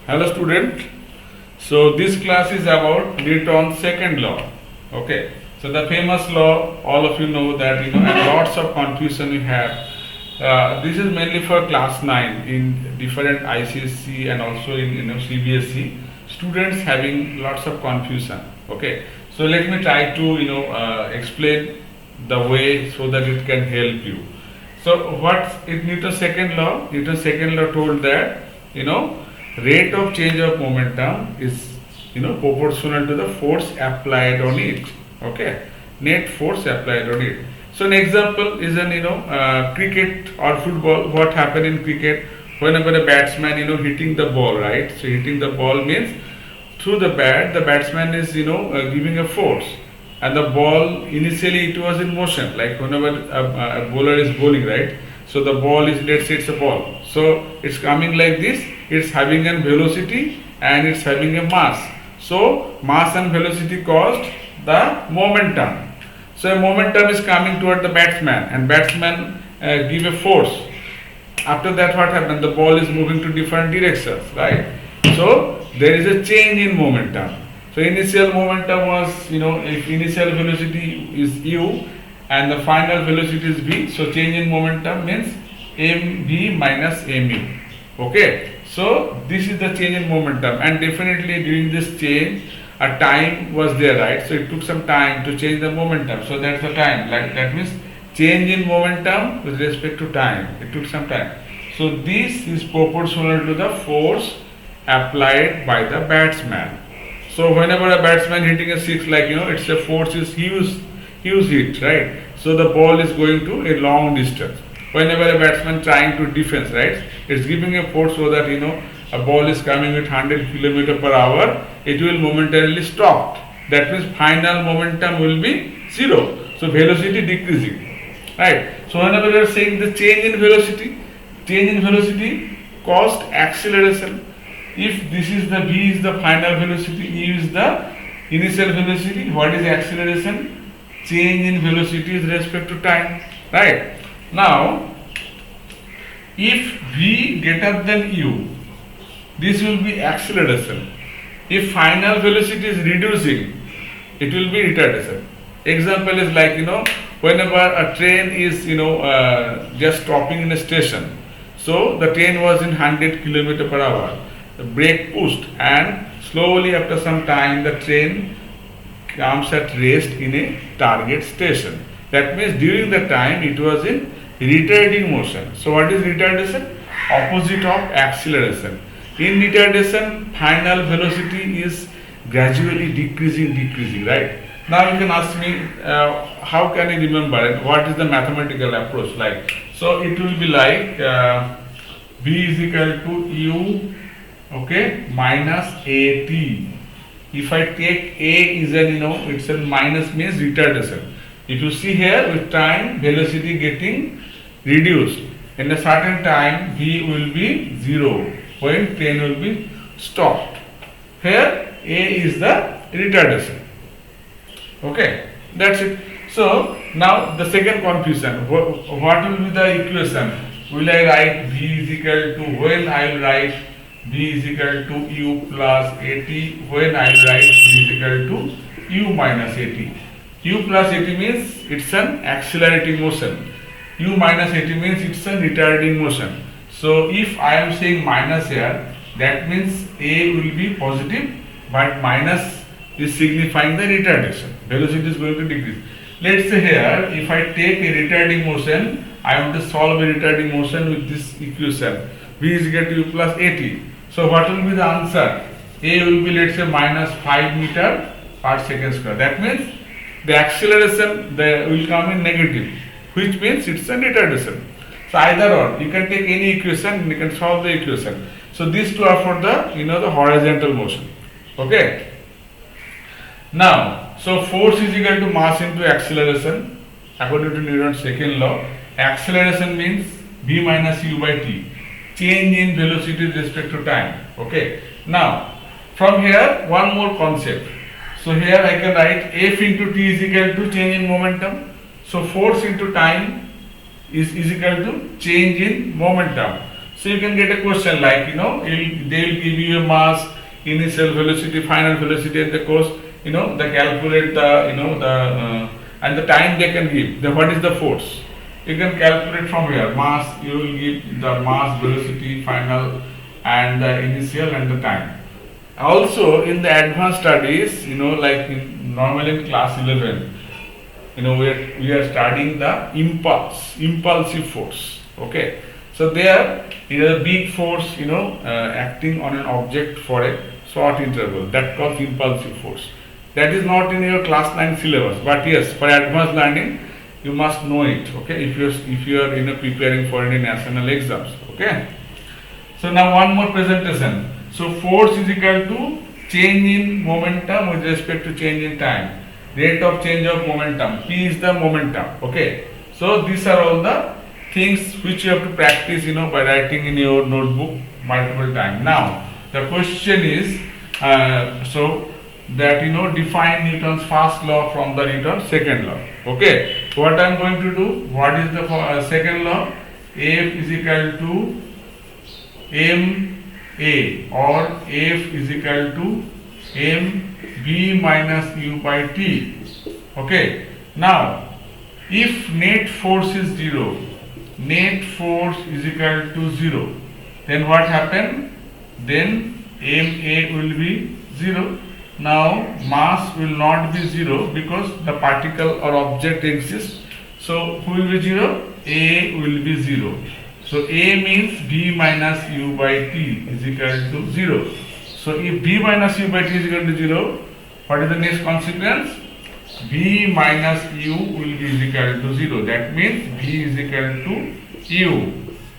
Hello student. So this class is about Newton's second law. Okay. So the famous law, all of you know that and lots of confusion we have. This is mainly for class 9 in different ICSC and also in CBSE students having lots of confusion. Okay. So let me try to explain the way so that it can help you. So what is Newton's second law? Newton's second law told that rate of change of momentum is proportional to the force applied on it. Okay, net force applied on it. So an example is an cricket or football. What happen in cricket? Whenever a batsman hitting the ball, right? So hitting the ball means through the bat, the batsman is giving a force, and the ball initially it was in motion. Like whenever a bowler is bowling, right? So the ball is, let's say it's a ball. So it's coming like this. It's having a velocity and it's having a mass. So mass and velocity caused the momentum. So a momentum is coming toward the batsman, and batsman give a force. After that, what happened? The ball is moving to different directions, right? So there is a change in momentum. So initial momentum was, if initial velocity is u and the final velocity is v, so change in momentum means mv minus mu. Okay, so this is the change in momentum, and definitely during this change a time was there, right? So it took some time to change the momentum, so that's the time. Like that means change in momentum with respect to time, it took some time. So this is proportional to the force applied by the batsman. So whenever a batsman hitting a six, like it's a force is huge hit, right? So the ball is going to a long distance. Whenever a batsman trying to defense, right, it's giving a force so that a ball is coming with 100 km per hour, it will momentarily stop. That means final momentum will be zero. So velocity decreasing, right? So whenever you are saying the change in velocity caused acceleration. If this is the v is the final velocity, u is the initial velocity, what is acceleration? Change in velocity with respect to time, right? Now, if v greater than u, this will be acceleration. If final velocity is reducing, it will be retardation. Example is like whenever a train is just stopping in a station, so the train was in 100 km per hour. The brake pushed, and slowly after some time the train comes at rest in a target station. That means during the time it was in retarding motion. So what is retardation? Opposite of acceleration. In retardation, final velocity is gradually decreasing, right? Now you can ask me, how can I remember it? What is the mathematical approach like? So it will be like v is equal to u, okay, minus at. If I take a is an it's a minus means retardation. If you see here, with time velocity getting reduced, in a certain time v will be 0 when train will be stopped. Here a is the retardation. Okay, that's it. So now the second confusion, what will be the equation? Will I write v is equal to, when I will write v is equal to u plus at, when I will write v is equal to u minus at. U plus at means it's an accelerating motion. U minus at means it's a retarding motion. So if I am saying minus here, that means a will be positive, but minus is signifying the retardation. Velocity is going to decrease. Let's say here, if I take a retarding motion, I want to solve a retarding motion with this equation. V is equal to u plus at. So what will be the answer? A will be, let's say, minus 5 meter per second square. That means the acceleration will come in negative, which means it's a retardation. So either or, you can take any equation and you can solve the equation. So these two are for the the horizontal motion. Okay. Now, so force is equal to mass into acceleration according to Newton's second law. Acceleration means v minus u by t. Change in velocity with respect to time. Okay. Now, from here one more concept. So here I can write f into t is equal to change in momentum. So force into time is equal to change in momentum. So you can get a question like, they will give you a mass, initial velocity, final velocity, and the course, they calculate the, and the time they can give. Then what is the force? You can calculate from here. Mass, you will give the mass, velocity, final, and the initial and the time. Also, in the advanced studies, like normally in class 11, we are studying the impulsive force. Okay. So there it is a big force, acting on an object for a short interval. That calls impulsive force. That is not in your class 9 syllabus, but yes, for advanced learning, you must know it. Okay, if you are preparing for any national exams. Okay. So now one more presentation. So force is equal to change in momentum with respect to change in time. Rate of change of momentum. P is the momentum. Okay. So these are all the things which you have to practice, by writing in your notebook multiple times. Now the question is, so that define Newton's first law from the Newton's second law. Okay. What I am going to do? What is the second law? F is equal to ma, or F is equal to mv minus u by t. Okay. Now if net force is 0, net force is equal to 0, then what happen? Then ma will be 0. Now mass will not be 0 because the particle or object exists. So who will be 0? A will be 0. So A means v minus u by t is equal to 0. So if v minus u by t is equal to 0, what is the next consequence? V minus u will be equal to 0. That means v is equal to u.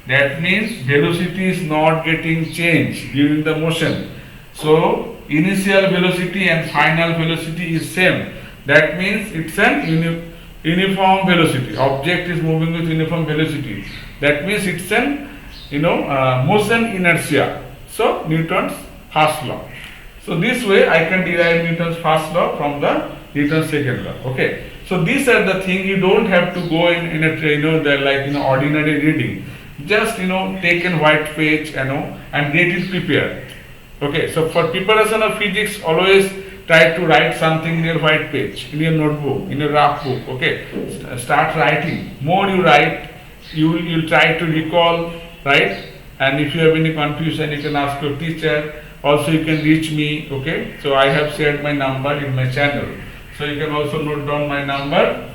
That means velocity is not getting changed during the motion. So initial velocity and final velocity is same. That means it's an uniform velocity. Object is moving with uniform velocity. That means it's an motion inertia. So Newton's first law. So this way I can derive Newton's first law from the Newton's second law. Okay. So these are the things you don't have to go in a ordinary reading. Just take a white page and get it prepared. Okay, so for preparation of physics, always try to write something in your white page, in your notebook, in your rough book. Okay, start writing. More you write, you'll try to recall, right? And if you have any confusion, you can ask your teacher. Also, you can reach me. Okay, so I have shared my number in my channel, so you can also note down my number.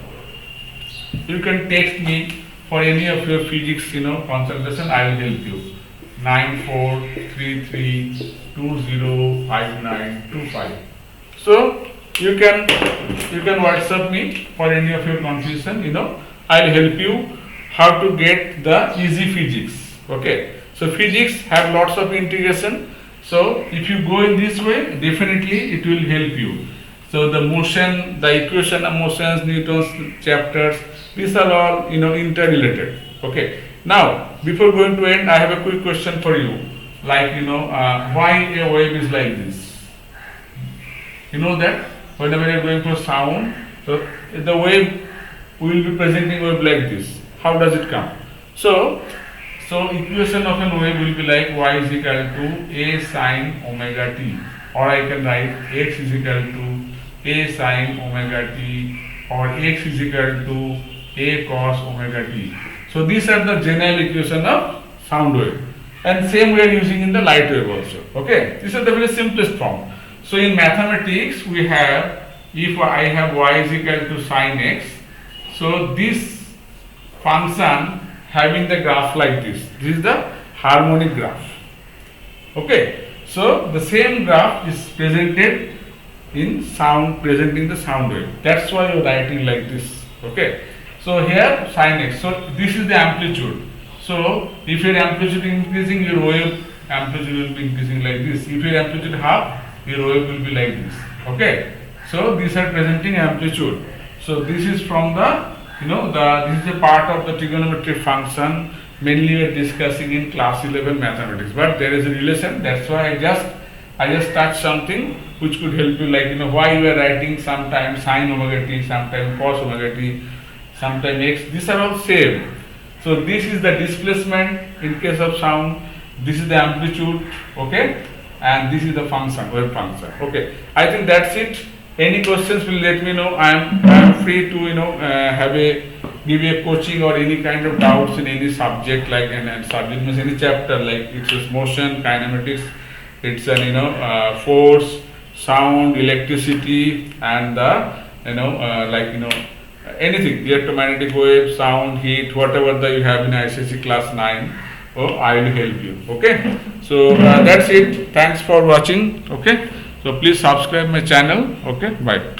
You can text me for any of your physics, consultation. I will help you. 9433205925. So you can WhatsApp me for any of your confusion. I'll help you how to get the easy physics. Okay. So physics have lots of integration. So if you go in this way, definitely it will help you. So the motion, the equation of motions, Newton's chapters, these are all interrelated. Okay. Now, before going to end, I have a quick question for you. Like, why a wave is like this? You know that whenever you are going for sound, so the wave will be presenting wave like this. How does it come? So equation of a wave will be like y is equal to a sine omega t, or I can write x is equal to a sine omega t, or x is equal to a cos omega t. So these are the general equation of sound wave, and same we are using in the light wave also. Okay, this is the very simplest form. So in mathematics we have, if I have y is equal to sine x, so this function having the graph like this is the harmonic graph. Okay, so the same graph is presented in sound, presenting the sound wave. That's why you are writing like this. Okay. So here sin x. So this is the amplitude. So if your amplitude increasing, your wave amplitude will be increasing like this. If your amplitude half, your wave will be like this. Okay. So these are presenting amplitude. So this is from the this is a part of the trigonometric function. Mainly we are discussing in class 11 mathematics. But there is a relation. That's why I just touched something which could help you. Like why you are writing sometimes sin omega t, sometimes cos omega t, sometimes x. These are all same. So this is the displacement in case of sound, this is the amplitude, okay, and this is the function, wave function, okay. I think that's it. Any questions will let me know. I am free to give a coaching or any kind of doubts in any subject, like and subject means any chapter, like it's just motion, kinematics, it's an force, sound, electricity, and the anything, electromagnetic wave, sound, heat, whatever that you have in ICC class 9. Oh, I will help you. Okay. So that's it. Thanks for watching. Okay. So please subscribe my channel. Okay. Bye.